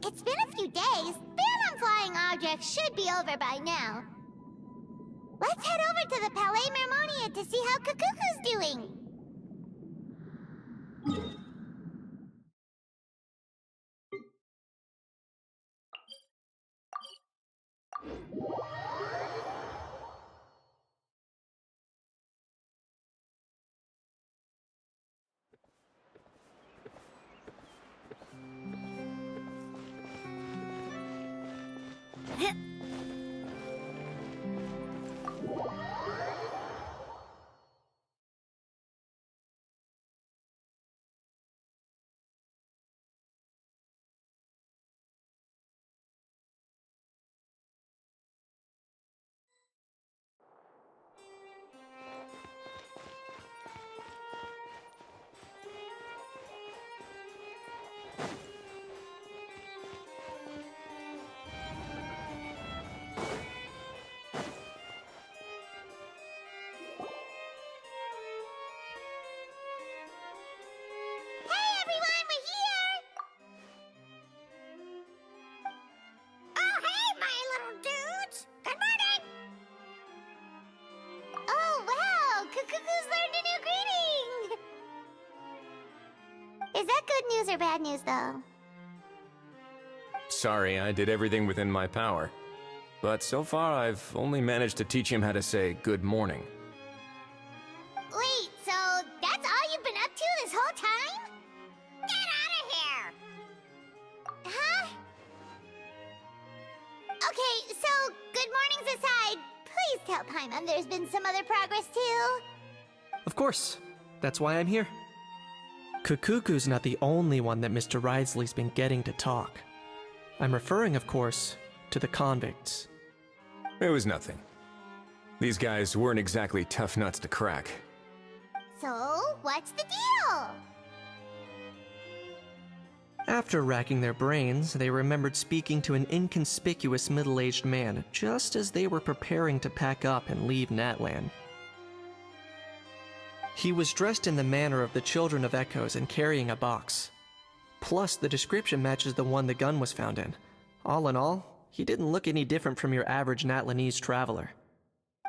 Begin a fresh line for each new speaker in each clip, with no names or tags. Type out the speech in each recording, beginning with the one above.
It's been a few days. Ban on flying objects should be over by now. Let's head over to the Palais Mermonia to see how Kukuku's doing. Is that good news or bad news, though?
Sorry, I did everything within my power. But so far, I've only managed to teach him how to say good morning.
Wait, so that's all you've been up to this whole time? Get out of here! Huh? Okay, so good mornings aside, please tell Paimon there's been some other progress too.
Of course. That's why I'm here. Kukuku's not the only one that Mr. Risley's been getting to talk. I'm referring, of course, to the convicts.
It was nothing. These guys weren't exactly tough nuts to crack.
So, what's the deal?
After racking their brains, they remembered speaking to an inconspicuous middle-aged man just as they were preparing to pack up and leave Natlan. He was dressed in the manner of the Children of Echoes and carrying a box. Plus, the description matches the one the gun was found in. All in all, he didn't look any different from your average Natlanese traveler.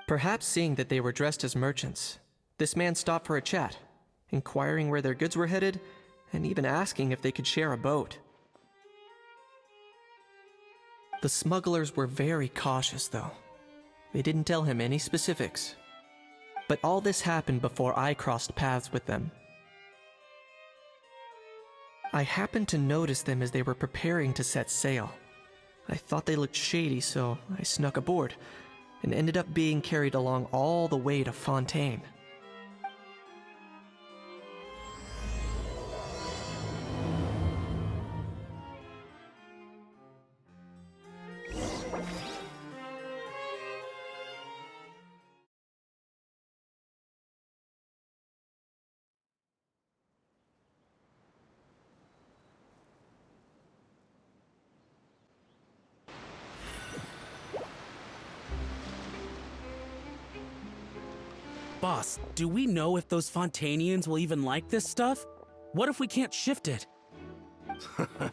Perhaps seeing that they were dressed as merchants, this man stopped for a chat, inquiring where their goods were headed, and even asking if they could share a boat. The smugglers were very cautious, though. They didn't tell him any specifics. But all this happened before I crossed paths with them. I happened to notice them as they were preparing to set sail. I thought they looked shady, so I snuck aboard, and ended up being carried along all the way to Fontaine.
Boss, do we know if those Fontanians will even like this stuff? What if we can't shift it?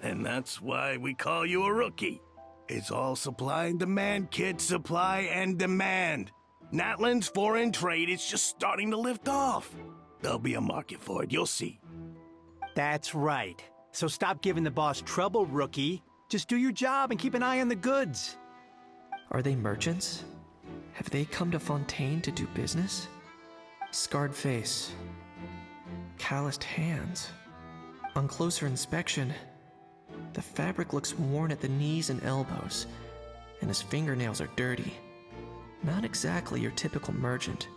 And that's why we call you a rookie. It's all supply and demand, kid. Supply and demand. Natlan's foreign trade is just starting to lift off. There'll be a market for it, you'll see.
That's right. So stop giving the boss trouble, rookie. Just do your job and keep an eye on the goods.
Are they merchants? Have they come to Fontaine to do business? Scarred face. Calloused hands. On closer inspection, the fabric looks worn at the knees and elbows, and his fingernails are dirty. Not exactly your typical merchant.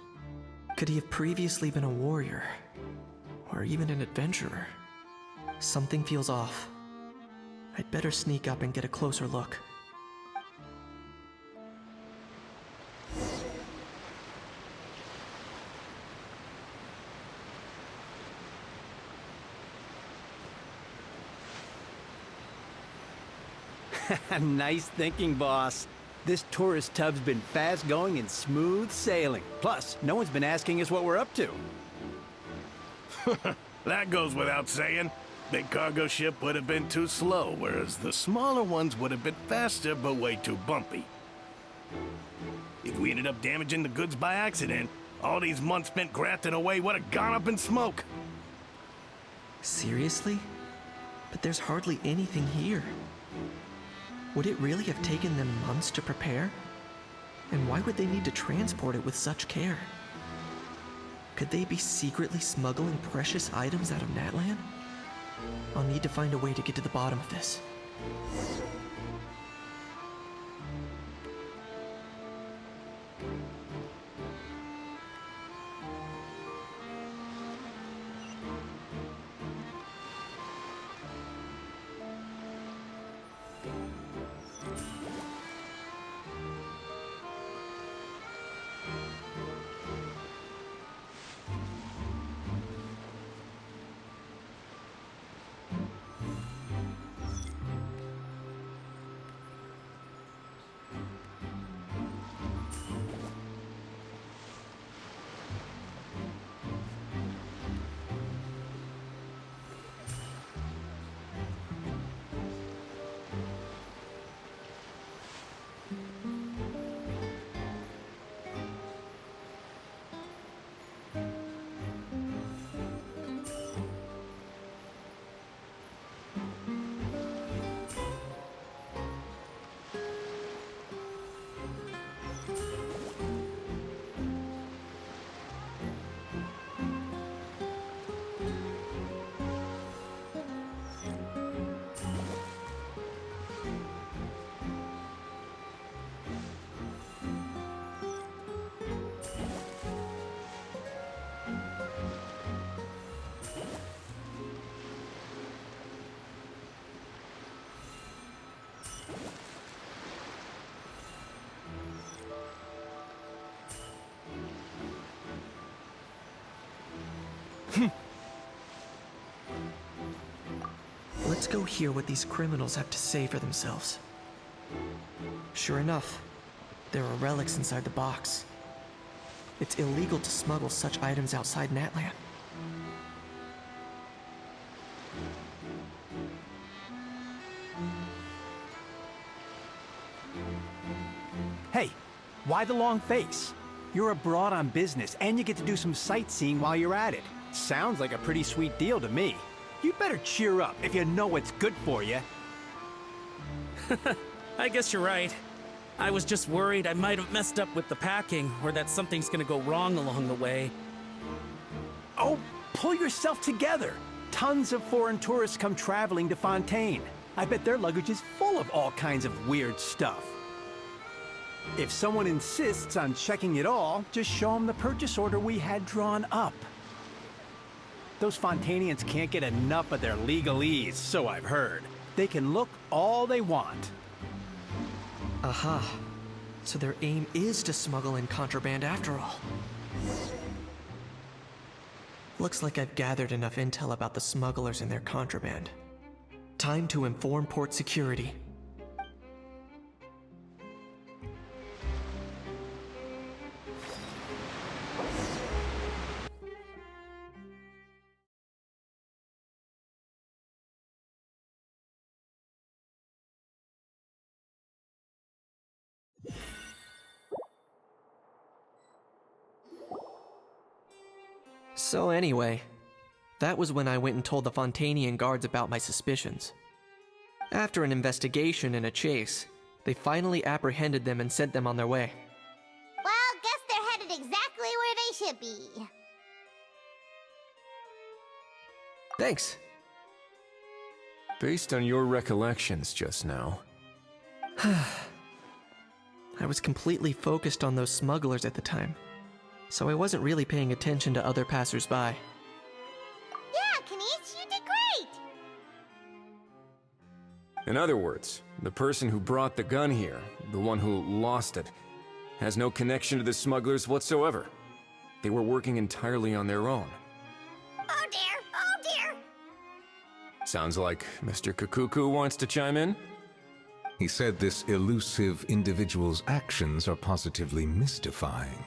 Could he have previously been a warrior? Or even an adventurer? Something feels off. I'd better sneak up and get a closer look.
Nice thinking, boss. This tourist tub's been fast-going and smooth sailing. Plus, no one's been asking us what we're up to.
That goes without saying. Big cargo ship would have been too slow, whereas the smaller ones would have been faster but way too bumpy. If we ended up damaging the goods by accident, all these months spent grafting away would have gone up in smoke.
Seriously? But there's hardly anything here. Would it really have taken them months to prepare? And why would they need to transport it with such care? Could they be secretly smuggling precious items out of Natlan? I'll need to find a way to get to the bottom of this. Let's go hear what these criminals have to say for themselves. Sure enough, there are relics inside the box. It's illegal to smuggle such items outside Natlan.
Hey, why the long face? You're abroad on business, and you get to do some sightseeing while you're at it. Sounds like a pretty sweet deal to me. You better cheer up if you know what's good for you.
I guess you're right. I was just worried I might have messed up with the packing, or that something's gonna go wrong along the way.
Oh, pull yourself together. Tons of foreign tourists come traveling to Fontaine. I bet their luggage is full of all kinds of weird stuff. If someone insists on checking it all, just show them the purchase order we had drawn up. Those Fontanians can't get enough of their legalese, so I've heard. They can look all they want.
Aha. So their aim is to smuggle in contraband after all. Looks like I've gathered enough intel about the smugglers and their contraband. Time to inform port security. So anyway, that was when I went and told the Fontanian guards about my suspicions. After an investigation and a chase, they finally apprehended them and sent them on their way.
Well, guess they're headed exactly where they should be.
Thanks.
Based on your recollections just now,
I was completely focused on those smugglers at the time, so I wasn't really paying attention to other passersby.
Yeah, Kanish, you did great!
in other words, the person who brought the gun here, the one who lost it, has no connection to the smugglers whatsoever. They were working entirely on their own.
Oh dear, oh dear!
Sounds like Mr. Kakuku wants to chime in?
He said this elusive individual's actions are positively mystifying.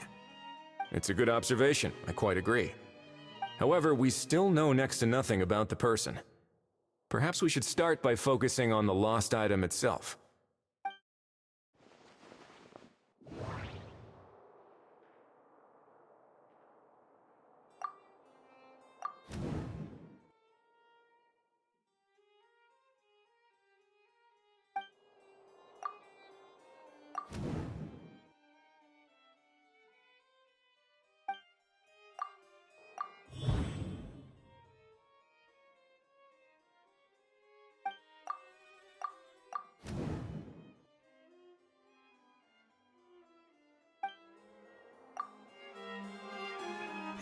It's a good observation, I quite agree. However, we still know next to nothing about the person. Perhaps we should start by focusing on the lost item itself.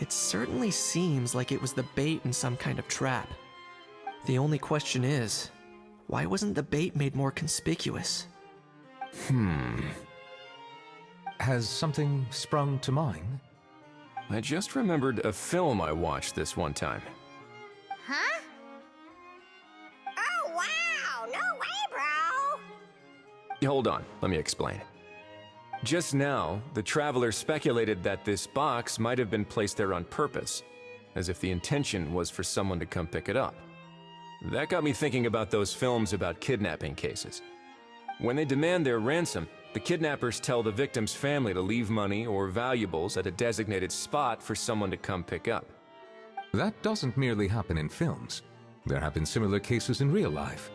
It certainly seems like it was the bait in some kind of trap. The only question is, why wasn't the bait made more conspicuous?
Has something sprung to mind?
I just remembered a film I watched this one time.
Huh? Oh, wow! No way, bro!
Hold on, let me explain. Just now, the traveler speculated that this box might have been placed there on purpose, as if the intention was for someone to come pick it up. That got me thinking about those films about kidnapping cases. When they demand their ransom, the kidnappers tell the victim's family to leave money or valuables at a designated spot for someone to come pick up.
That doesn't merely happen in films. There have been similar cases in real life.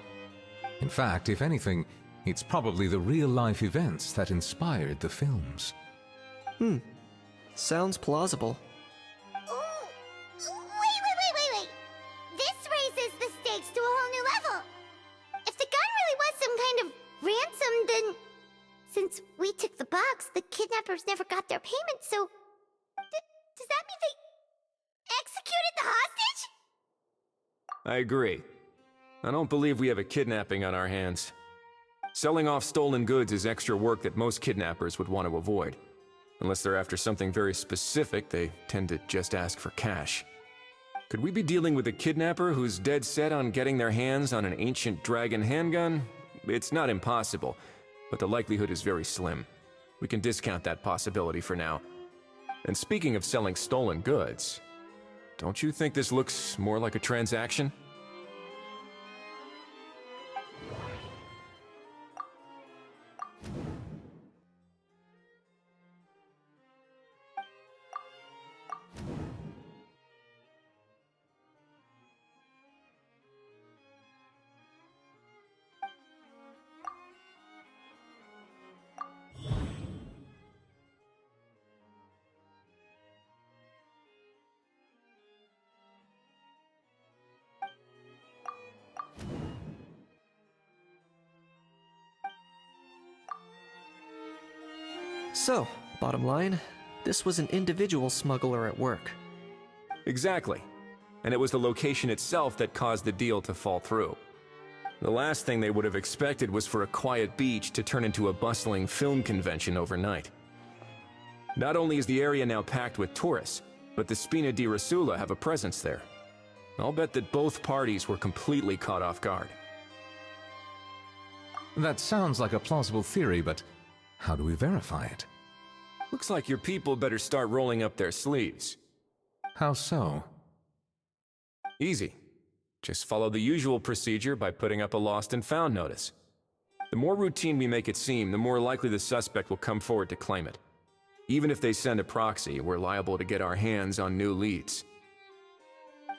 In fact, if anything, it's probably the real-life events that inspired the films.
Sounds plausible.
Ooh. Wait. This raises the stakes to a whole new level. If the gun really was some kind of ransom, then... Since we took the box, the kidnappers never got their payment, so... does that mean they executed the hostage?
I agree. I don't believe we have a kidnapping on our hands. Selling off stolen goods is extra work that most kidnappers would want to avoid. Unless they're after something very specific, they tend to just ask for cash. Could we be dealing with a kidnapper who's dead set on getting their hands on an ancient dragon handgun? It's not impossible, but the likelihood is very slim. We can discount that possibility for now. And speaking of selling stolen goods, don't you think this looks more like a transaction?
So, bottom line, this was an individual smuggler at work.
Exactly. And it was the location itself that caused the deal to fall through. The last thing they would have expected was for a quiet beach to turn into a bustling film convention overnight. Not only is the area now packed with tourists, but the Spina di Rosula have a presence there. I'll bet that both parties were completely caught off guard.
That sounds like a plausible theory, but how do we verify it?
Looks like your people better start rolling up their sleeves.
How so?
Easy. Just follow the usual procedure by putting up a lost and found notice. The more routine we make it seem, the more likely the suspect will come forward to claim it. Even if they send a proxy, we're liable to get our hands on new leads.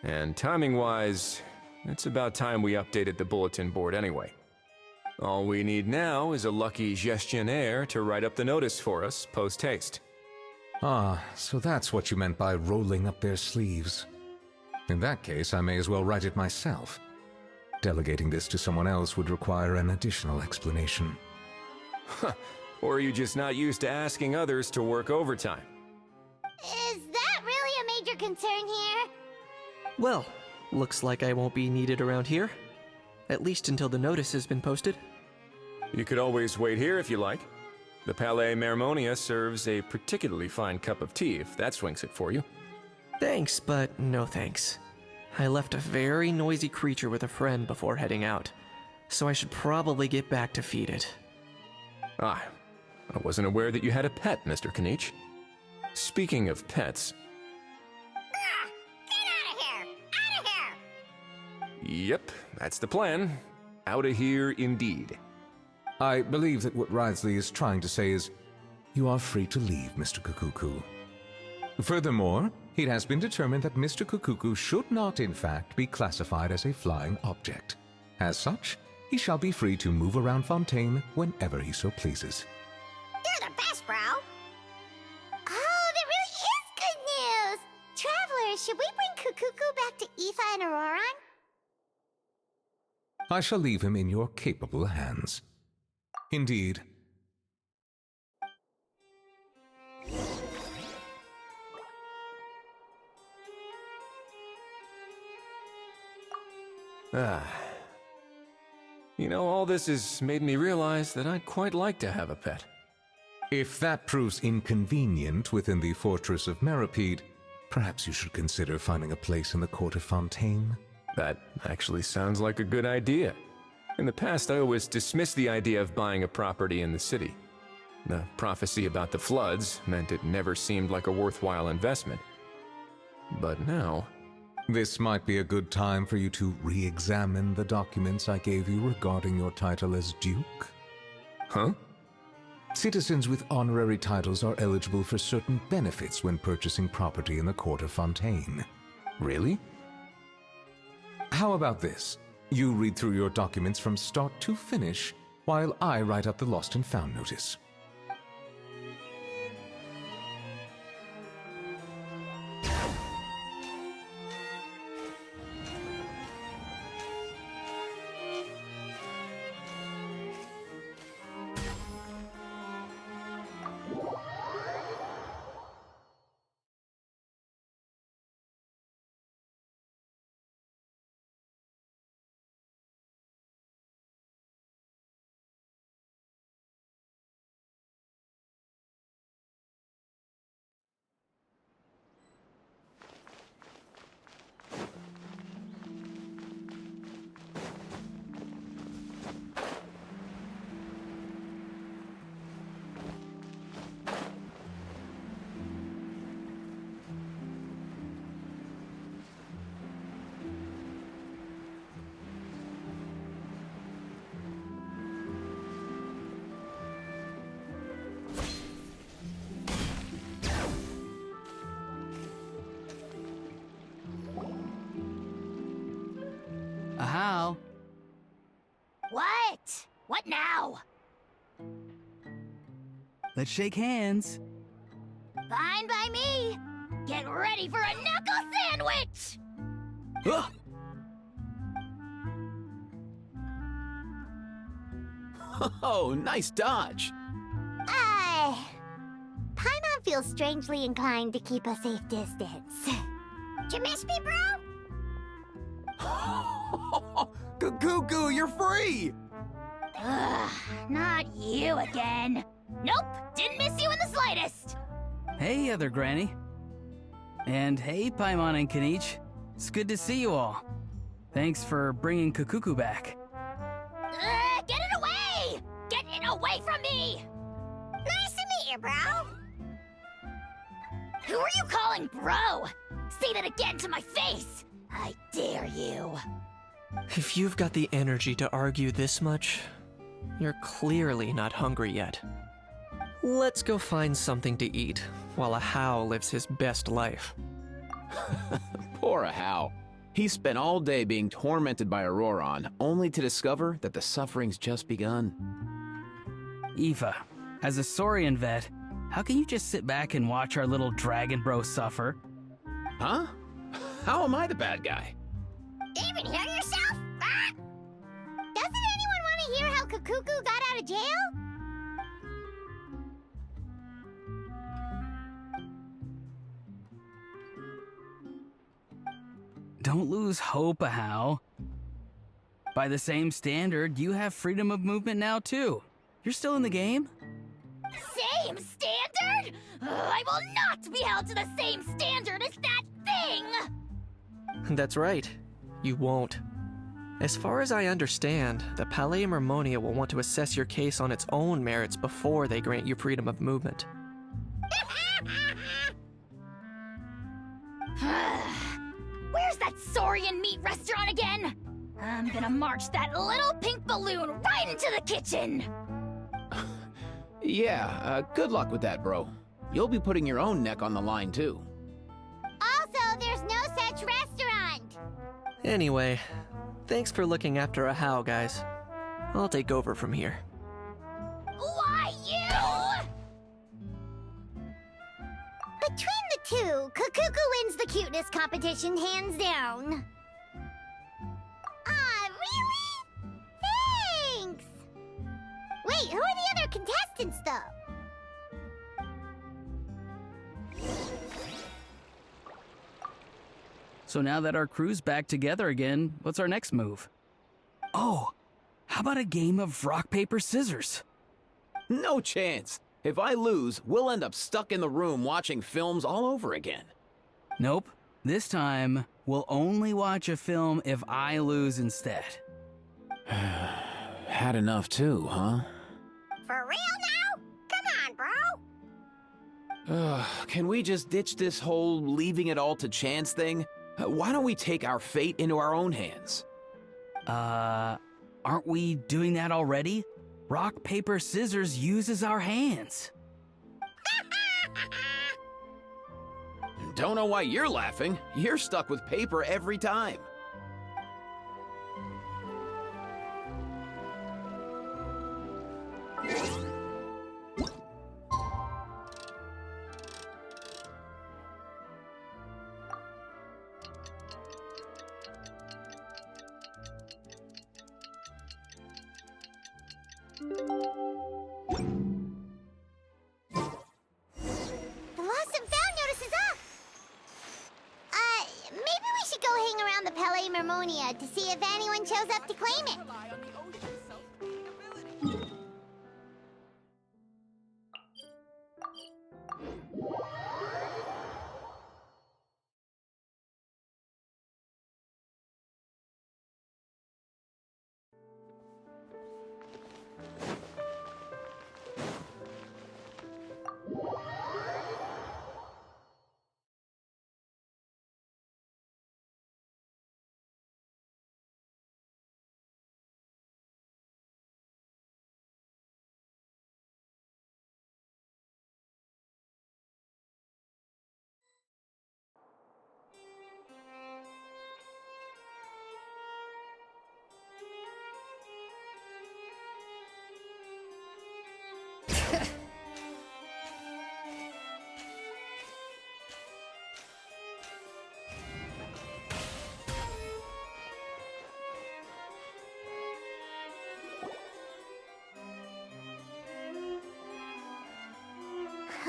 And timing-wise, it's about time we updated the bulletin board anyway. All we need now is a lucky gestionnaire to write up the notice for us post-haste.
Ah, so that's what you meant by rolling up their sleeves. In that case, I may as well write it myself. Delegating this to someone else would require an additional explanation.
Or are you just not used to asking others to work overtime?
Is that really a major concern here?
Well, looks like I won't be needed around here. At least until the notice has been posted.
You could always wait here if you like. The Palais Mermonia serves a particularly fine cup of tea, if that swings it for you.
Thanks, but no thanks. I left a very noisy creature with a friend before heading out, so I should probably get back to feed it.
Ah, I wasn't aware that you had a pet, Mr. Kanich. Speaking of pets...
Get out of here! Out of here!
Yep, that's the plan. Outta here indeed.
I believe that what Wriothesley is trying to say is, you are free to leave, Mr. Kukuku. Furthermore, it has been determined that Mr. Kukuku should not, in fact, be classified as a flying object. As such, he shall be free to move around Fontaine whenever he so pleases.
You're the best, bro! Oh, that really is good news! Travelers, should we bring Kukuku back to Aoife and Auroron?
I shall leave him in your capable hands. Indeed.
You know, all this has made me realize that I'd quite like to have a pet.
If that proves inconvenient within the Fortress of Meripede, perhaps you should consider finding a place in the Court of Fontaine.
That actually sounds like a good idea. In the past, I always dismissed the idea of buying a property in the city. The prophecy about the floods meant it never seemed like a worthwhile investment. But now...
This might be a good time for you to re-examine the documents I gave you regarding your title as Duke.
Huh?
Citizens with honorary titles are eligible for certain benefits when purchasing property in the Court of Fontaine.
Really?
How about this? You read through your documents from start to finish, while I write up the lost and found notice.
How?
What? What now?
Let's shake hands.
Fine by me. Get ready for a knuckle sandwich!
Ugh.
Oh, nice dodge.
Paimon feels strangely inclined to keep a safe distance. Did you miss me, bro?
Cuckoo, you're free!
Ugh, not you again. Nope, didn't miss you in the slightest.
Hey, other granny. And hey, Paimon and Kanich. It's good to see you all. Thanks for bringing Kukuku back.
Get it away! Get it away from me! Nice to meet you, bro. Who are you calling bro? Say that again to my face! I dare you.
If you've got the energy to argue this much, You're clearly not hungry yet. Let's go find something to eat while a How lives his best life.
Poor Ahau. He spent all day being tormented by Auroron, only to discover that the suffering's just begun.
Aoife, as a Saurian vet, how can you just sit back and watch our little dragon bro suffer?
Huh? How am I the bad guy?
Even hear yourself? Ah! Doesn't anyone want to hear how Kakuku got out of jail?
Don't lose hope, Ahau. By the same standard, you have freedom of movement now, too. You're still in the game?
Same standard? I will not be held to the same standard as that thing!
That's right. You won't. As far as I understand, the Palais Mermonia will want to assess your case on its own merits before they grant you freedom of movement.
Where's that Saurian meat restaurant again? I'm gonna march that little pink balloon right into the kitchen!
Yeah, good luck with that, bro. You'll be putting your own neck on the line, too.
Also, there's no such restaurant!
Anyway, thanks for looking after a How, guys. I'll take over from here.
Why, you? Between the two, Kakuku wins the cuteness competition hands down. Ah, really? Thanks! Wait, who are the other contestants, though?
So now that our crew's back together again, what's our next move? Oh, how about a game of rock, paper, scissors?
No chance. If I lose, we'll end up stuck in the room watching films all over again.
Nope. This time, we'll only watch a film if I lose instead.
Had enough too, huh?
For real now? Come on, bro!
Can we just ditch this whole leaving it all to chance thing? Why don't we take our fate into our own hands?
Aren't we doing that already? Rock, paper, scissors uses our hands.
Don't know why you're laughing. You're stuck with paper every time.
The lost and found notice is up! Maybe we should go hang around the Palais Mermonia to see if anyone shows up to claim it.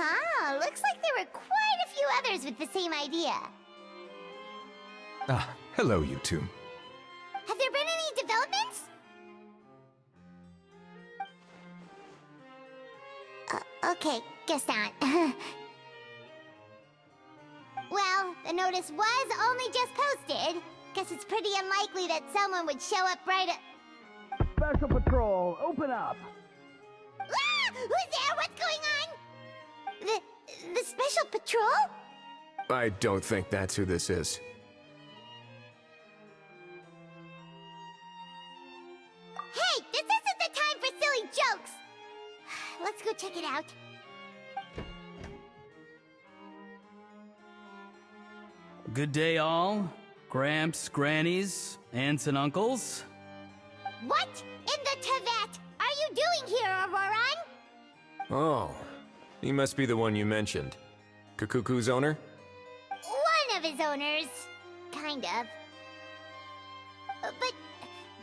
Huh, looks like there were quite a few others with the same idea.
Ah, hello, you two.
Have there been any developments? Okay, guess not. Well, the notice was only just posted. Guess it's pretty unlikely that someone would show up right at...
Special Patrol, open up!
Ah! Who's there? What's going on? The Special Patrol?
I don't think that's who this is.
Hey, this isn't the time for silly let's go check it out.
Good day, all. Gramps, grannies, aunts, and uncles.
What in the Tevat are you doing here, Auroron?
Oh, he must be the one you mentioned. Kukuku's owner?
One of his owners. Kind of. But,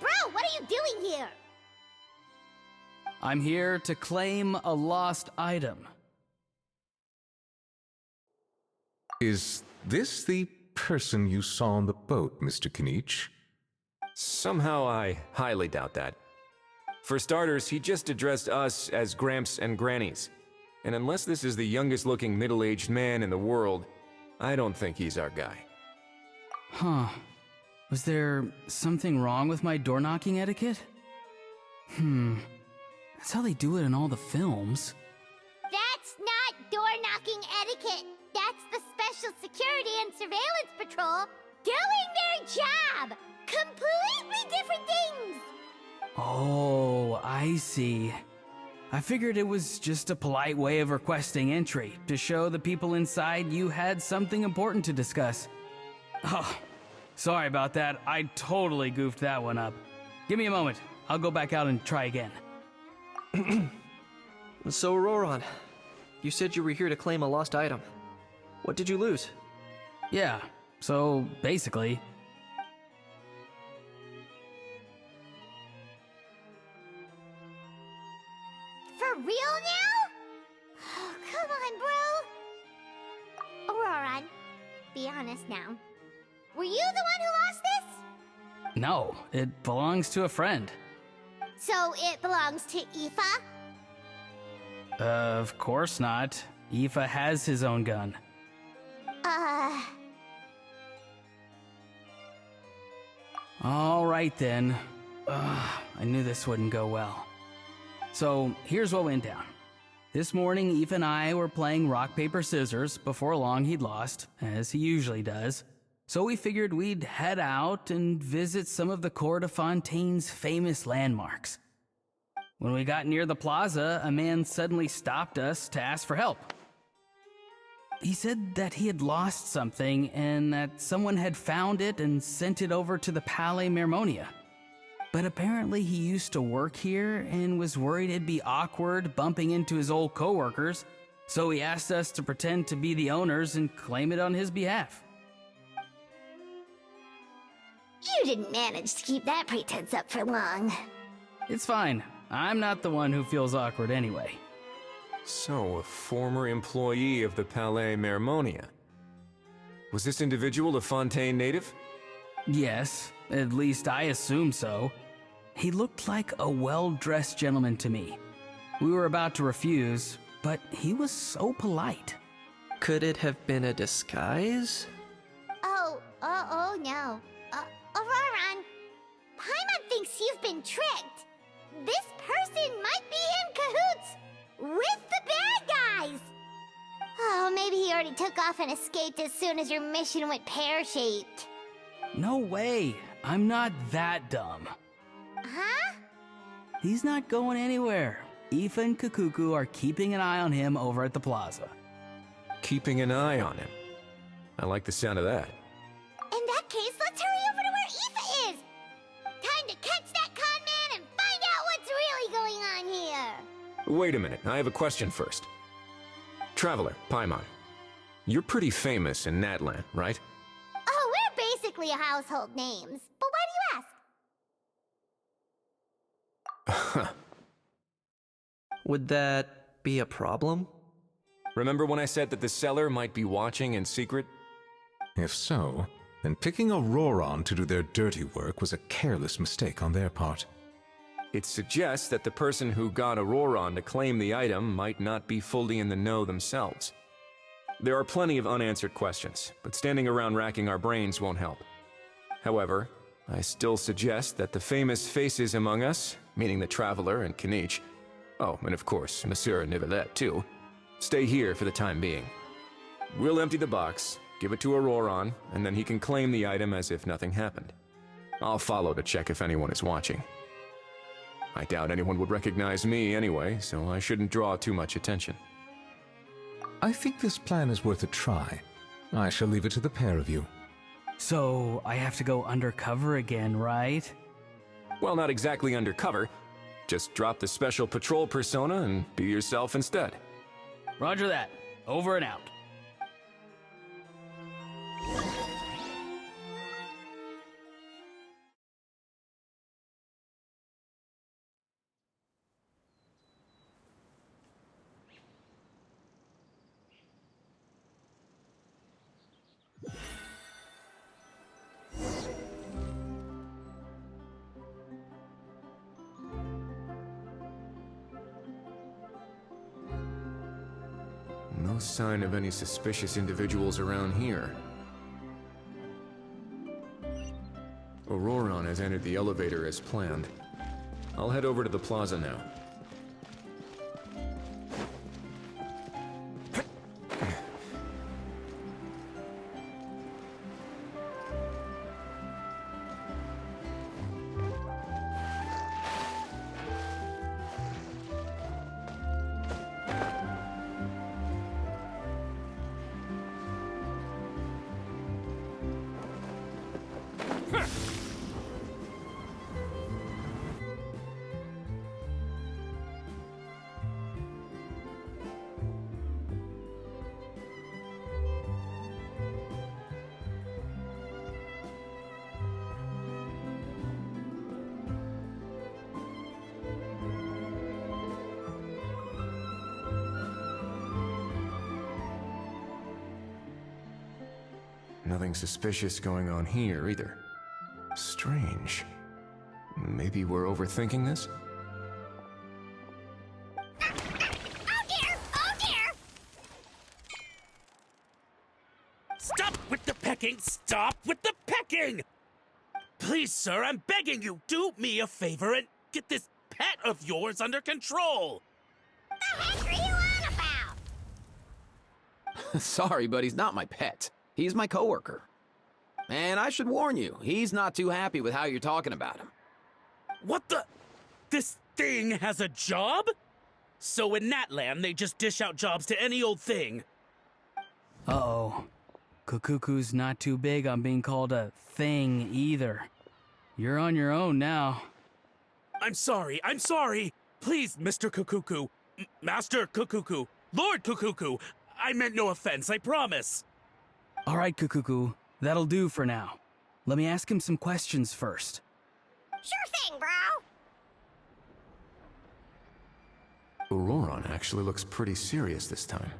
bro, what are you doing here?
I'm here to claim a lost item.
Is this the person you saw on the boat, Mr. Kinich?
Somehow I highly doubt that. For starters, he just addressed us as Gramps and Grannies. And unless this is the youngest looking middle-aged man in the world, I don't think he's our guy.
Huh. Was there something wrong with my door-knocking etiquette? That's how they do it in all the films.
That's not door-knocking etiquette. That's the Special Security and Surveillance Patrol doing their job. Completely different things.
Oh, I see. I figured it was just a polite way of requesting entry to show the people inside you had something important to discuss. Oh, sorry about that. I totally goofed that one up. Give me a moment. I'll go back out and try again.
So, Auroron, you said you were here to claim a lost item. What did you lose?
Yeah, so basically...
For real now? Oh, come on, bro. Auroron, be honest now. Were you the one who lost this?
No, it belongs to a friend.
So it belongs to Aoife?
Of course not. Aoife has his own gun. All right then. I knew this wouldn't go well. So here's what went down. This morning, Aoife and I were playing rock, paper, scissors. Before long, he'd lost, as he usually does. So we figured we'd head out and visit some of the Cour de Fontaine's famous landmarks. When we got near the plaza, a man suddenly stopped us to ask for help. He said that he had lost something and that someone had found it and sent it over to the Palais Mermonia. But apparently he used to work here and was worried it'd be awkward bumping into his old coworkers, so he asked us to pretend to be the owners and claim it on his behalf.
You didn't manage to keep that pretense up for long.
It's fine. I'm not the one who feels awkward anyway.
So, a former employee of the Palais Mermonia. Was this individual a Fontaine native?
Yes, at least I assume so. He looked like a well-dressed gentleman to me. We were about to refuse, but he was so polite.
Could it have been a disguise?
Oh no. Auroron, Paimon thinks you've been tricked. This person might be in cahoots with the bad guys. Oh, maybe he already took off and escaped as soon as your mission went pear-shaped.
No way. I'm not that dumb.
Huh?
He's not going anywhere. Aoife and Kukuku are keeping an eye on him over at the plaza.
Keeping an eye on him. I like the sound of that.
In that case, let's hurry over to where Aoife is. Time to catch that con man and find out what's really going on here.
Wait a minute, I have a question first. Traveler, Paimon, you're pretty famous in Natlan, right?
Oh, we're basically household names. But why do you ask?
Would that be a problem?
Remember when I said that the seller might be watching in secret?
If so, then picking Auroron to do their dirty work was a careless mistake on their part.
It suggests that the person who got Auroron to claim the item might not be fully in the know themselves. There are plenty of unanswered questions, but standing around racking our brains won't help. However, I still suggest that the famous faces among us, meaning the Traveler and Kinich, oh, and of course, Monsieur Nivelet too, stay here for the time being. We'll empty the box, give it to Auroron, and then he can claim the item as if nothing happened. I'll follow to check if anyone is watching. I doubt anyone would recognize me anyway, so I shouldn't draw too much attention.
I think this plan is worth a try. I shall leave it to the pair of you.
So, I have to go undercover again, right?
Well, not exactly undercover. Just drop the special patrol persona and be yourself instead.
Roger that. Over and out.
No sign of any suspicious individuals around here. Auroron has entered the elevator as planned. I'll head over to the plaza now. Nothing suspicious going on here, either. Strange. Maybe we're overthinking this?
Oh dear! Oh dear!
Stop with the pecking! Stop with the pecking! Please, sir, I'm begging you, do me a favor and get this pet of yours under control!
The heck are you on about?
Sorry, but he's not my pet. He's my coworker. And I should warn you, he's not too happy with how you're talking about him.
What the? This thing has a job? So in Natland, they just dish out jobs to any old thing.
Uh-oh. Kukuku's not too big on being called a thing either. You're on your own now.
I'm sorry. Please, Mr. Kukuku. Master Kukuku. Lord Kukuku. I meant no offense, I promise.
All right, Kukuku. That'll do for now. Let me ask him some questions first.
Sure thing, bro.
Auroron actually looks pretty serious this time.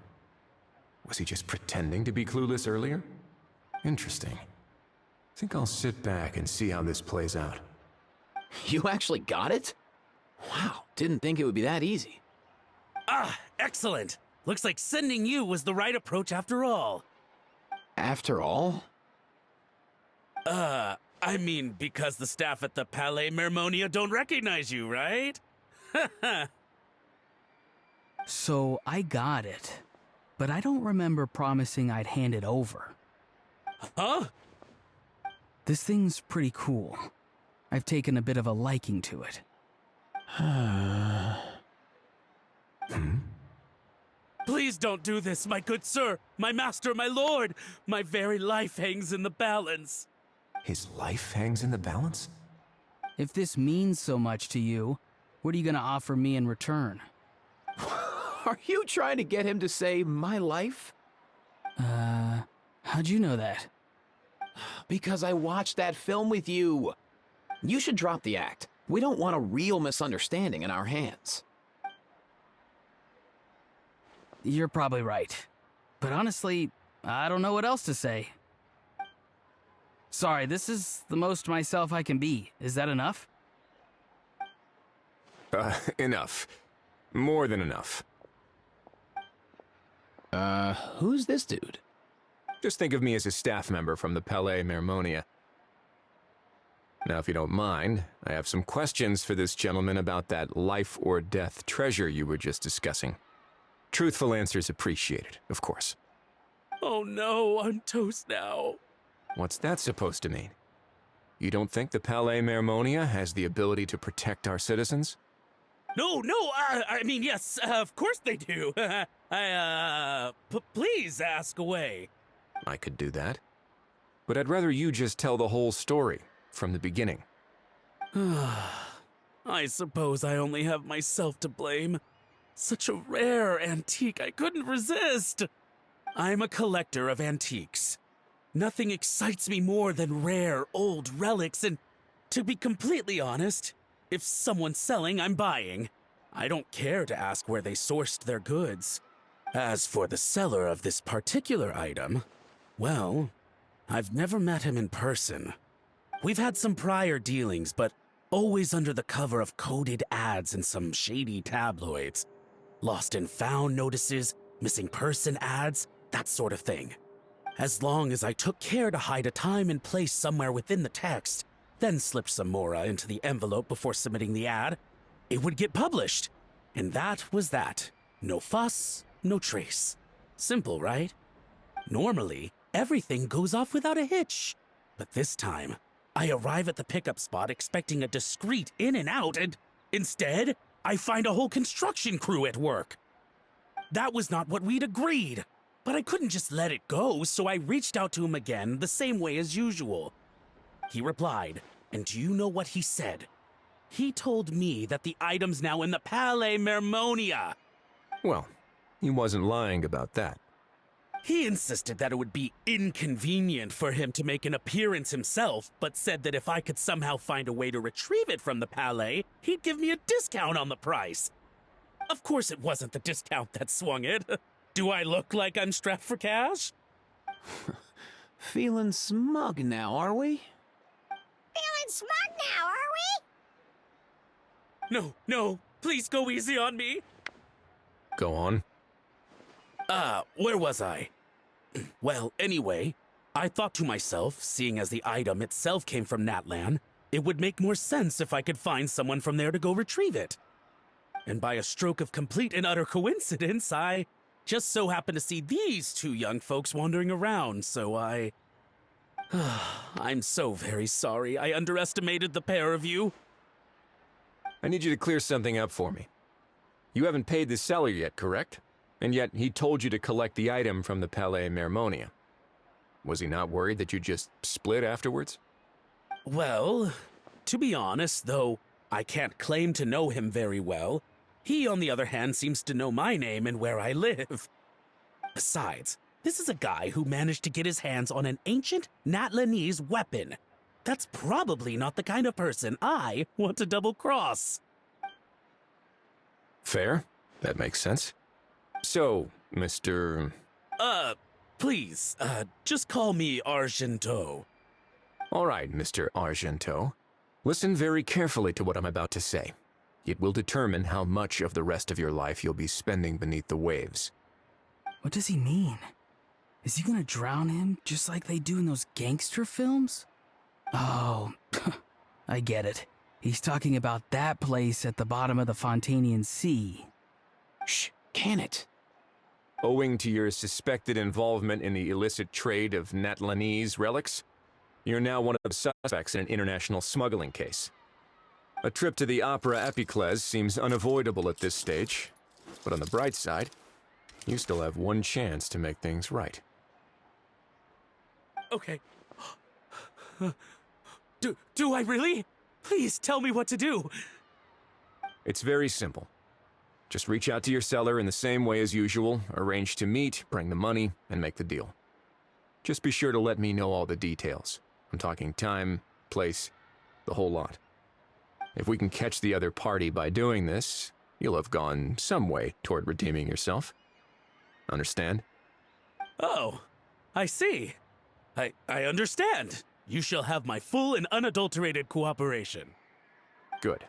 Was he just pretending to be clueless earlier? Interesting. Think I'll sit back and see how this plays out.
You actually got it? Wow, didn't think it would be that easy.
Ah, excellent. Looks like sending you was the right approach after all.
After all?
I mean, because the staff at the Palais Mermonia don't recognize you, right?
So, I got it. But I don't remember promising I'd hand it over.
Huh?
This thing's pretty cool. I've taken a bit of a liking to it.
Please don't do this, my good sir, my master, my lord. My very life hangs in the balance.
His life hangs in the balance?
If this means so much to you, what are you gonna offer me in return?
Are you trying to get him to say my life?
How'd you know that?
Because I watched that film with you. You should drop the act. We don't want a real misunderstanding in our hands.
You're probably right. But honestly, I don't know what else to say. Sorry, this is the most myself I can be. Is that enough?
Enough. More than enough.
Who's this dude?
Just think of me as a staff member from the Palais Mermonia. Now, if you don't mind, I have some questions for this gentleman about that life or death treasure you were just discussing. Truthful answers appreciated, of course.
Oh no, I'm toast now.
What's that supposed to mean? You don't think the Palais Mermonia has the ability to protect our citizens?
No, I mean, yes, of course they do. Please ask away.
I could do that. But I'd rather you just tell the whole story from the beginning.
I suppose I only have myself to blame. Such a rare antique, I couldn't resist. I'm a collector of antiques. Nothing excites me more than rare, old relics, and to be completely honest, if someone's selling, I'm buying. I don't care to ask where they sourced their goods. As for the seller of this particular item, well, I've never met him in person. We've had some prior dealings, but always under the cover of coded ads in some shady tabloids. Lost and found notices, missing person ads, that sort of thing. As long as I took care to hide a time and place somewhere within the text, then slipped some mora into the envelope before submitting the ad, it would get published. And that was that. No fuss, no trace. Simple, right? Normally, everything goes off without a hitch. But this time, I arrive at the pickup spot expecting a discreet in and out, and instead, I find a whole construction crew at work. That was not what we'd agreed, but I couldn't just let it go, so I reached out to him again the same way as usual. He replied, and do you know what he said? He told me that the item's now in the Palais Mermonia.
Well, he wasn't lying about that.
He insisted that it would be inconvenient for him to make an appearance himself, but said that if I could somehow find a way to retrieve it from the Palais, he'd give me a discount on the price. Of course it wasn't the discount that swung it. Do I look like I'm strapped for cash?
Feeling smug now, are we?
Feeling smug now, are we?
No, please go easy on me.
Go on.
Where was I? Well, anyway, I thought to myself, seeing as the item itself came from Natlan, it would make more sense if I could find someone from there to go retrieve it. And by a stroke of complete and utter coincidence, I just so happened to see these two young folks wandering around, so I'm so very sorry I underestimated the pair of you.
I need you to clear something up for me. You haven't paid the seller yet, correct? And yet he told you to collect the item from the Palais Mermonia. Was he not worried that you just split afterwards?
Well, to be honest, though I can't claim to know him very well, he, on the other hand, seems to know my name and where I live. Besides, this is a guy who managed to get his hands on an ancient Natlanese weapon. That's probably not the kind of person I want to double-cross.
Fair. That makes sense. So, Mr.
Please, just call me Argento.
All right, Mr. Argento. Listen very carefully to what I'm about to say. It will determine how much of the rest of your life you'll be spending beneath the waves.
What does he mean? Is he gonna drown him just like they do in those gangster films? Oh, I get it. He's talking about that place at the bottom of the Fontanian Sea.
Shh, can it?
Owing to your suspected involvement in the illicit trade of Natlanese relics, you're now one of the suspects in an international smuggling case. A trip to the Opera Epiclese seems unavoidable at this stage, but on the bright side, you still have one chance to make things right.
Okay. Do I really? Please tell me what to do.
It's very simple. Just reach out to your seller in the same way as usual, arrange to meet, bring the money, and make the deal. Just be sure to let me know all the details. I'm talking time, place, the whole lot. If we can catch the other party by doing this, you'll have gone some way toward redeeming yourself. Understand?
Oh, I see. I understand. You shall have my full and unadulterated cooperation.
Good.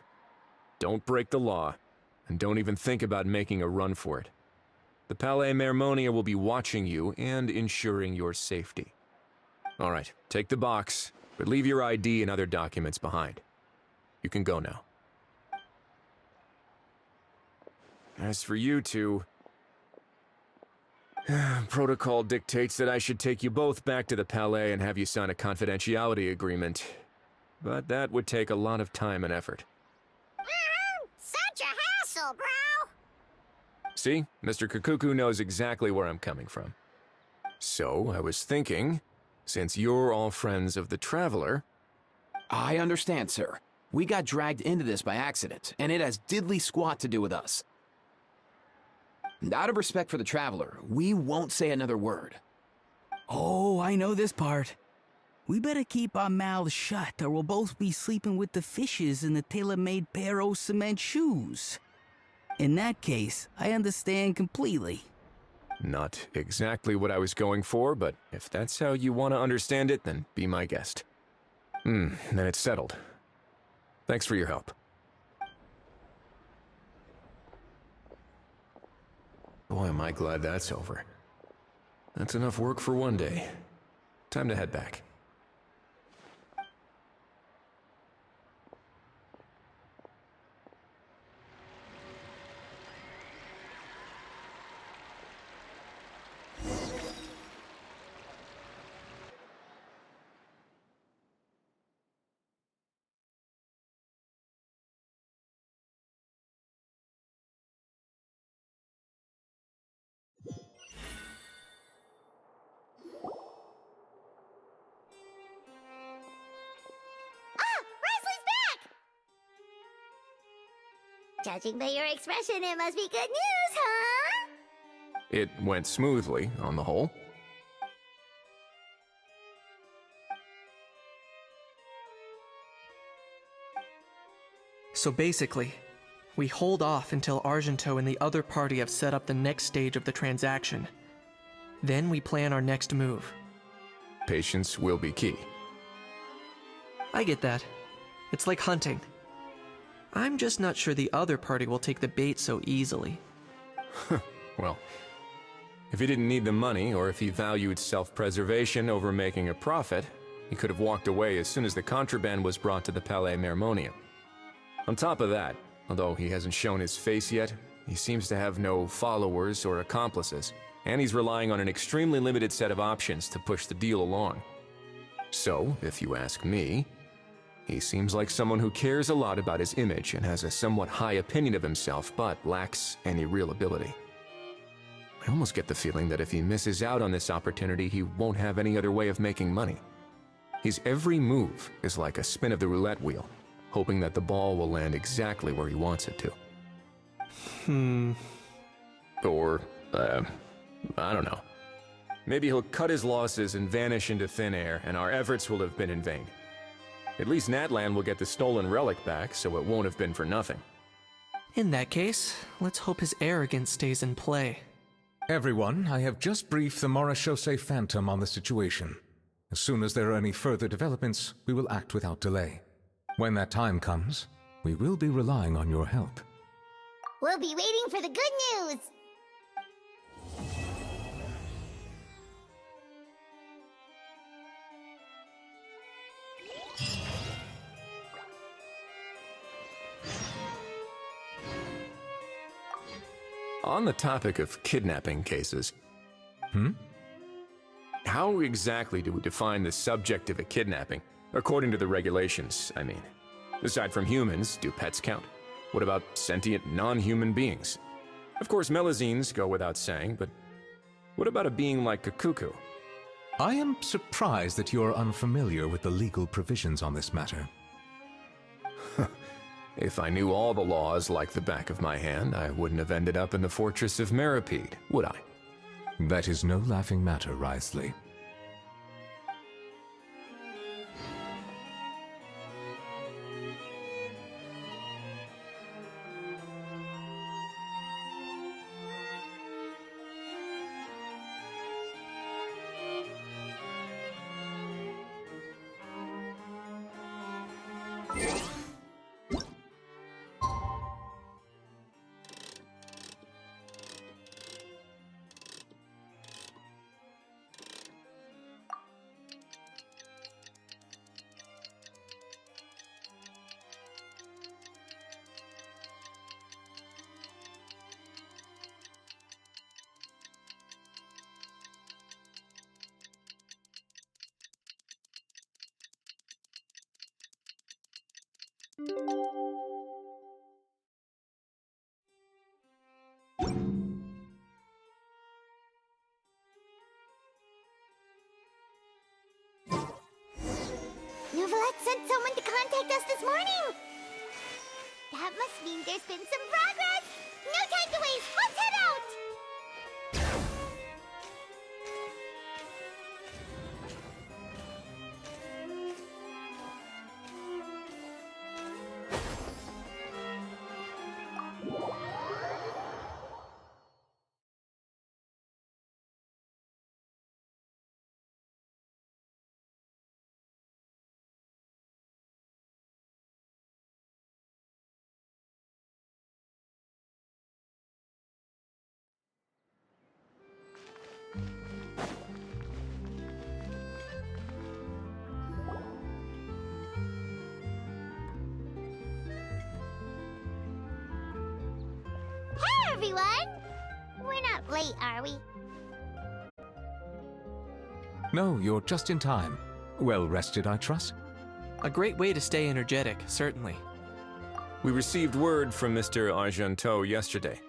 Don't break the law, and don't even think about making a run for it. The Palais Mermonia will be watching you and ensuring your safety. All right, take the box, but leave your ID and other documents behind. You can go now. As for you two, protocol dictates that I should take you both back to the Palais and have you sign a confidentiality agreement. But that would take a lot of time and effort.
Such a
See, Mr. Kakuku knows exactly where I'm coming from. So, I was thinking, since you're all friends of the Traveler...
I understand, sir. We got dragged into this by accident, and it has diddly squat to do with us. And out of respect for the Traveler, we won't say another word.
Oh, I know this part. We better keep our mouths shut, or we'll both be sleeping with the fishes in the tailor-made pair of cement shoes. In that case, I understand completely.
Not exactly what I was going for, but if that's how you want to understand it, then be my guest. Then it's settled. Thanks for your help. Boy, am I glad that's over. That's enough work for one day. Time to head back.
Ah! Risley's back! Judging by your expression, it must be good news, huh?
It went smoothly, on the whole.
So basically, we hold off until Argento and the other party have set up the next stage of the transaction. Then we plan our next move.
Patience will be key.
I get that. It's like hunting. I'm just not sure the other party will take the bait so easily.
Well, if he didn't need the money, or if he valued self-preservation over making a profit, he could have walked away as soon as the contraband was brought to the Palais Mermonium. On top of that, although he hasn't shown his face yet, he seems to have no followers or accomplices, and he's relying on an extremely limited set of options to push the deal along. So, if you ask me, he seems like someone who cares a lot about his image and has a somewhat high opinion of himself, but lacks any real ability. I almost get the feeling that if he misses out on this opportunity, he won't have any other way of making money. His every move is like a spin of the roulette wheel, hoping that the ball will land exactly where he wants it to. Or, I don't know. Maybe he'll cut his losses and vanish into thin air, and our efforts will have been in vain. At least Natlan will get the stolen relic back, so it won't have been for nothing.
In that case, let's hope his arrogance stays in play.
Everyone, I have just briefed the Morishose Phantom on the situation. As soon as there are any further developments, we will act without delay. When that time comes, we will be relying on your help.
We'll be waiting for the good news!
On the topic of kidnapping cases... How exactly do we define the subject of a kidnapping? According to the regulations, I mean. Aside from humans, do pets count? What about sentient, non-human beings? Of course, melazines go without saying, but what about a being like Kakuku?
I am surprised that you are unfamiliar with the legal provisions on this matter.
If I knew all the laws like the back of my hand, I wouldn't have ended up in the fortress of Meripede, would I?
That is no laughing matter, Risley.
must mean there's been some progress! No time to waste! Let's head out! Hey, everyone! We're not late, are we?
No, you're just in time. Well rested, I trust?
A great way to stay energetic, certainly.
We received word from Mr. Argenteau yesterday,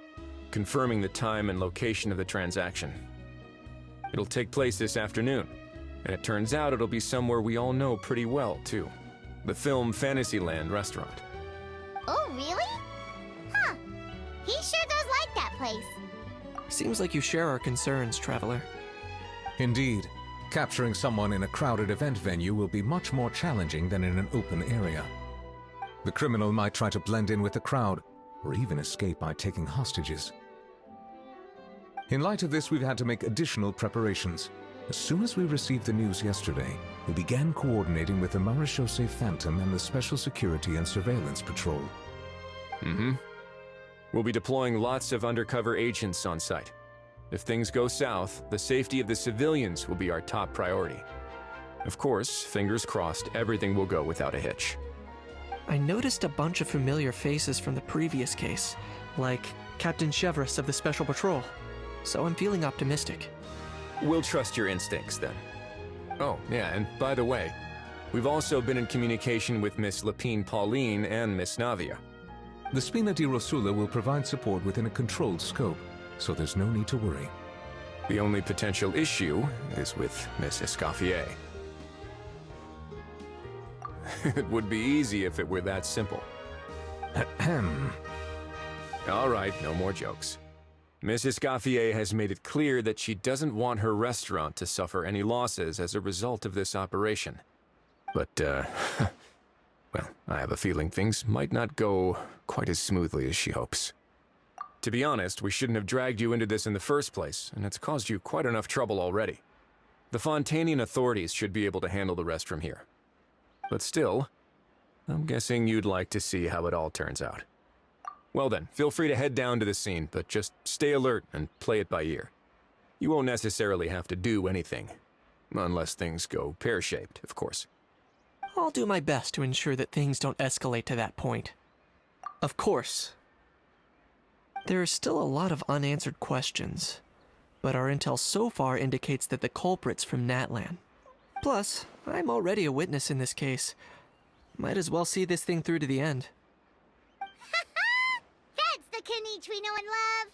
confirming the time and location of the transaction. It'll take place this afternoon, and it turns out it'll be somewhere we all know pretty well, too. The film Fantasyland restaurant.
Oh, really? Huh. He sure does like that place.
Seems like you share our concerns, Traveler.
Indeed. Capturing someone in a crowded event venue will be much more challenging than in an open area. The criminal might try to blend in with the crowd, or even escape by taking hostages. In light of this, we've had to make additional preparations. As soon as we received the news yesterday, we began coordinating with the Marechaussee Phantom and the Special Security and Surveillance Patrol.
We'll be deploying lots of undercover agents on site. If things go south, the safety of the civilians will be our top priority. Of course, fingers crossed, everything will go without a hitch.
I noticed a bunch of familiar faces from the previous case, like Captain Chevrolet of the Special Patrol, so I'm feeling optimistic.
We'll trust your instincts, then. Oh, yeah, and by the way, we've also been in communication with Miss Lapine Pauline and Miss Navia.
The Spina di Rosula will provide support within a controlled scope, so there's no need to worry.
The only potential issue is with Miss Escoffier. It would be easy if it were that simple.
Ahem.
All right, no more jokes. Miss Escoffier has made it clear that she doesn't want her restaurant to suffer any losses as a result of this operation. But, well, I have a feeling things might not go quite as smoothly as she hopes. To be honest, we shouldn't have dragged you into this in the first place, and it's caused you quite enough trouble already. The Fontanian authorities should be able to handle the rest from here. But still, I'm guessing you'd like to see how it all turns out. Well then, feel free to head down to the scene, but just stay alert and play it by ear. You won't necessarily have to do anything. Unless things go pear-shaped, of course.
I'll do my best to ensure that things don't escalate to that point. Of course. There are still a lot of unanswered questions, but our intel so far indicates that the culprit's from Natlan. Plus, I'm already a witness in this case. Might as well see this thing through to the end.
That's the Kanichi we know and love!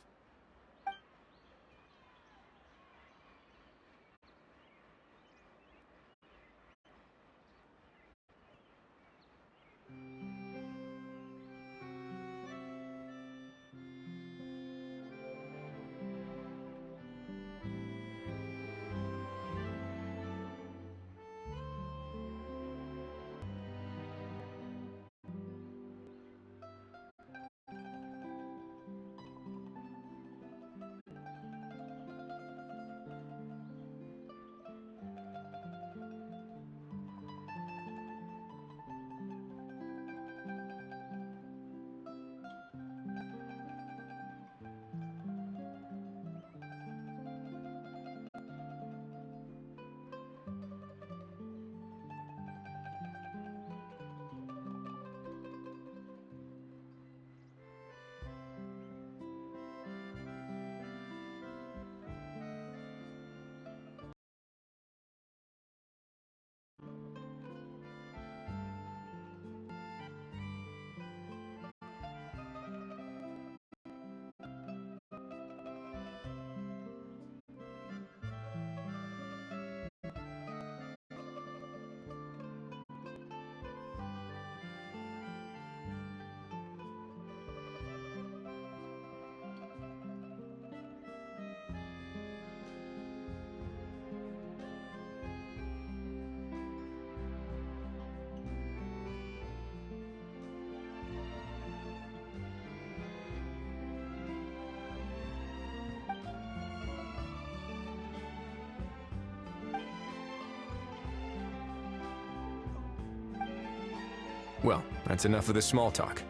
Well, that's enough of the small talk.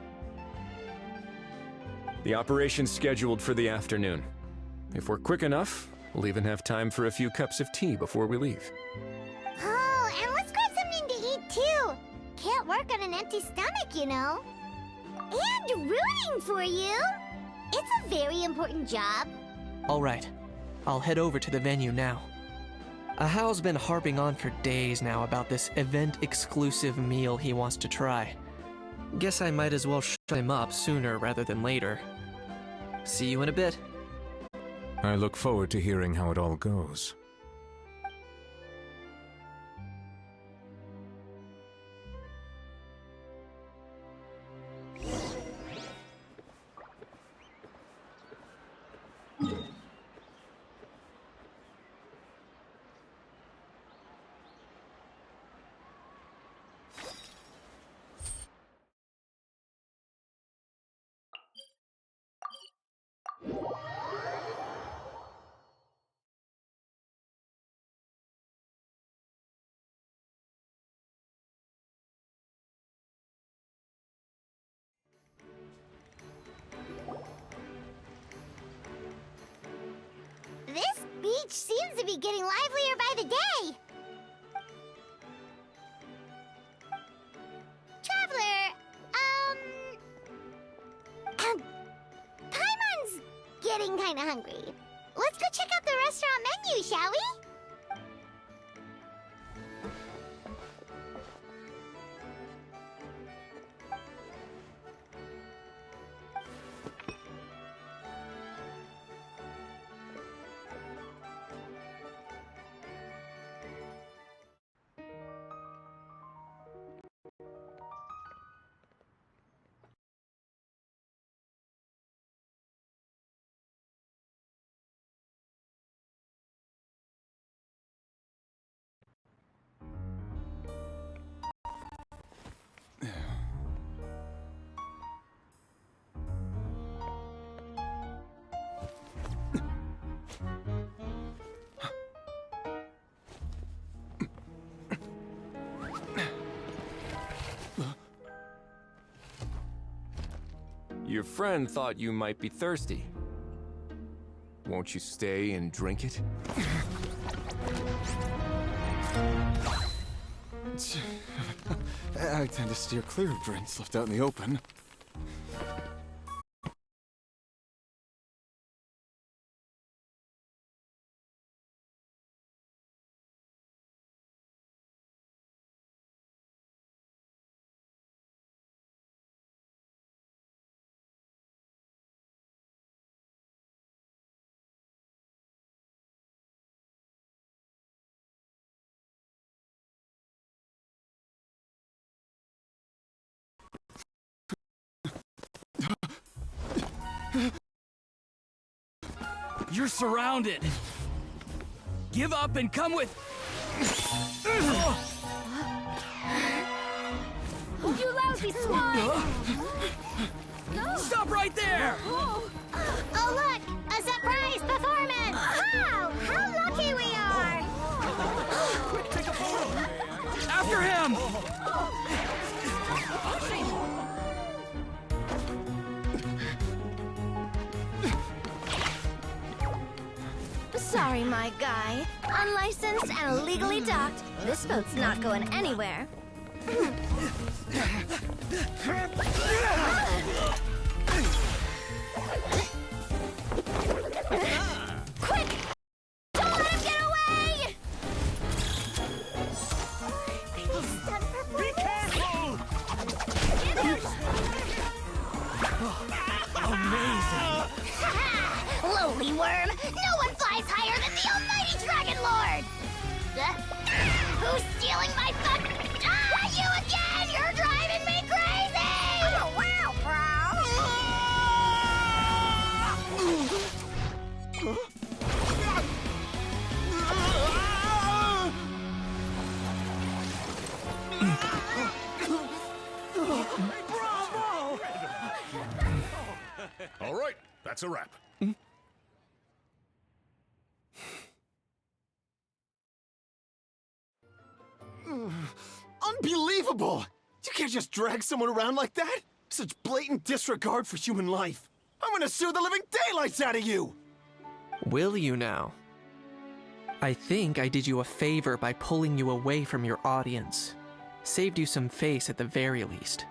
The operation's scheduled for the afternoon. If we're quick enough, we'll even have time for a few cups of tea before we leave.
Oh, and let's grab something to eat too. Can't work on an empty stomach, you know. And rooting for you. It's a very important job.
All right, I'll head over to the venue now. Ahao's been harping on for days now about this event-exclusive meal he wants to try. Guess I might as well shut him up sooner rather than later. See you in a bit.
I look forward to hearing how it all goes.
This beach seems to be getting livelier by the day. Traveler, Paimon's getting kinda hungry. Let's go check out the restaurant menu, shall we?
Your friend thought you might be thirsty. Won't you stay and drink it?
I tend to steer clear of drinks left out in the open.
You're surrounded. Give up and come with...
You lousy swine!
Stop right there!
Oh, look! A surprise performance! Wow! How lucky we are!
After him!
Sorry, my guy. Unlicensed and illegally docked. This boat's not going anywhere. Quick! Don't let him get away!
Be careful!
Amazing!
Lowly worm! No one flies higher than the almighty Dragon Lord! Who's stealing my fun? Ah, you again! You're driving me crazy! Oh, wow,
Bravo! All right, that's a wrap.
Unbelievable! You can't just drag someone around like that! Such blatant disregard for human life! I'm gonna sue the living daylights out of you!
Will you now? I think I did you a favor by pulling you away from your audience. Saved you some face at the very least.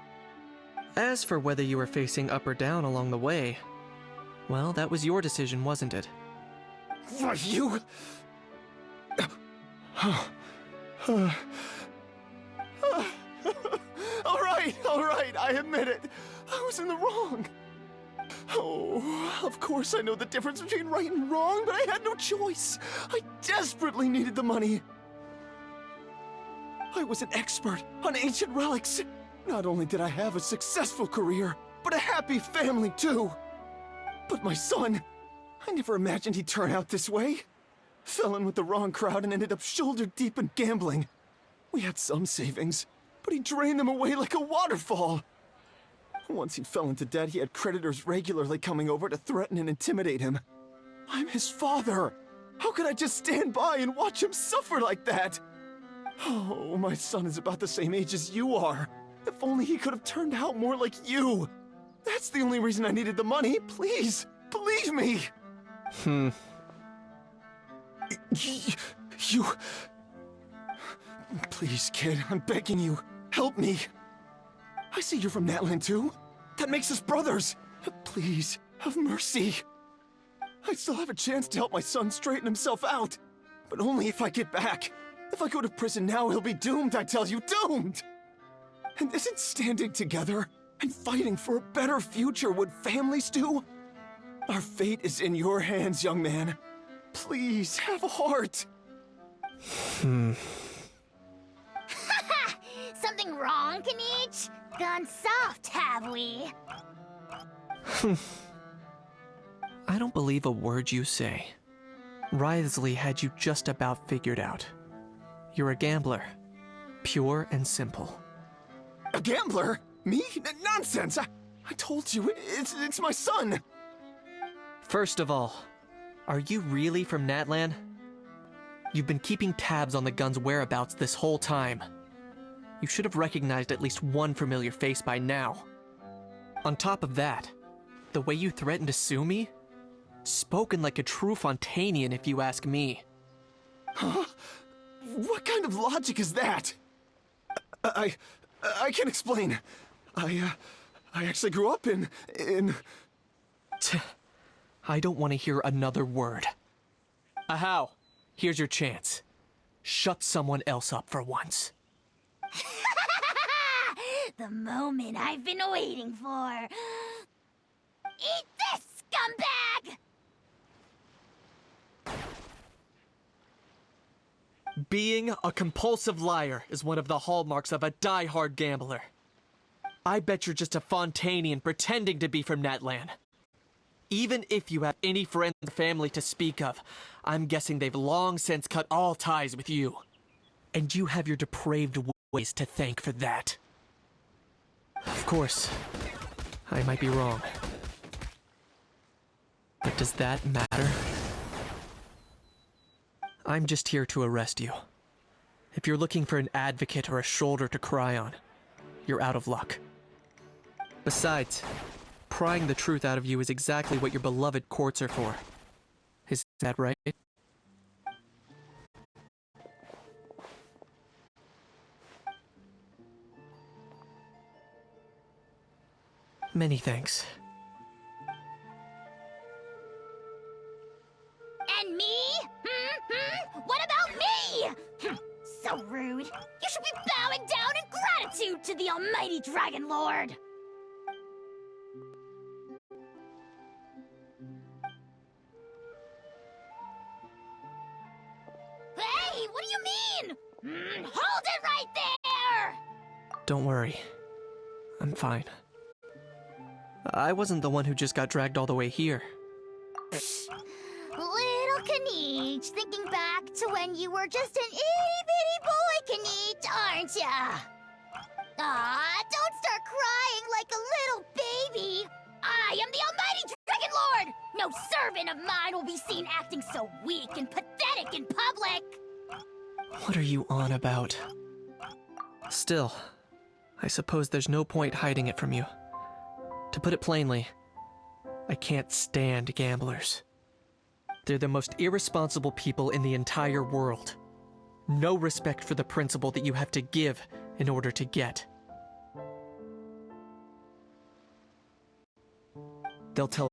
As for whether you were facing up or down along the way, well, that was your decision, wasn't it?
Why, you... All right, I admit it. I was in the wrong. Oh, of course I know the difference between right and wrong, but I had no choice. I desperately needed the money. I was an expert on ancient relics. Not only did I have a successful career, but a happy family too. But my son, I never imagined he'd turn out this way. Fell in with the wrong crowd and ended up shoulder deep in gambling. We had some savings, but he drained them away like a waterfall. Once he fell into debt, he had creditors regularly coming over to threaten and intimidate him. I'm his father. How could I just stand by and watch him suffer like that? Oh, my son is about the same age as you are. If only he could have turned out more like you. That's the only reason I needed the money. Please, believe me. You... Please, kid, I'm begging you. Help me. I see you're from Natlan too. That makes us brothers. Please, have mercy. I still have a chance to help my son straighten himself out. But only if I get back. If I go to prison now, he'll be doomed, I tell you, doomed! And isn't standing together and fighting for a better future what families do? Our fate is in your hands, young man. Please, have a heart.
Something wrong, Kanich? Gone soft, have we?
I don't believe a word you say. Wriothesley had you just about figured out. You're a gambler. Pure and simple.
A gambler? Me? Nonsense! I told you, it's my son!
First of all, are you really from Natlan? You've been keeping tabs on the gun's whereabouts this whole time. You should have recognized at least one familiar face by now. On top of that, the way you threatened to sue me? Spoken like a true Fontainian, if you ask me.
Huh? What kind of logic is that? I can't explain. I actually grew up in...
I don't want to hear another word. Ahau, here's your chance. Shut someone else up for once.
The moment I've been waiting for. Eat this, scumbag!
Being a compulsive liar is one of the hallmarks of a die-hard gambler. I bet you're just a Fontainian pretending to be from Natlan. Even if you have any friends or family to speak of, I'm guessing they've long since cut all ties with you. And you have your depraved ways to thank for that. Of course, I might be wrong. But does that matter? I'm just here to arrest you. If you're looking for an advocate or a shoulder to cry on, you're out of luck. Besides, prying the truth out of you is exactly what your beloved courts are for. Is that right? Many thanks.
And me? What about me? So rude. You should be bowing down in gratitude to the almighty Dragon Lord. Hey, what do you mean? Hold it right there!
Don't worry. I'm fine. I wasn't the one who just got dragged all the way here.
Little Kanich, thinking back to when you were just an itty-bitty boy, Kanich, aren't ya? Aw, don't start crying like a little baby. I am the almighty Dragon Lord! No servant of mine will be seen acting so weak and pathetic in public!
What are you on about? Still, I suppose there's no point hiding it from you. To put it plainly, I can't stand gamblers. They're the most irresponsible people in the entire world. No respect for the principle that you have to give in order to get. They'll tell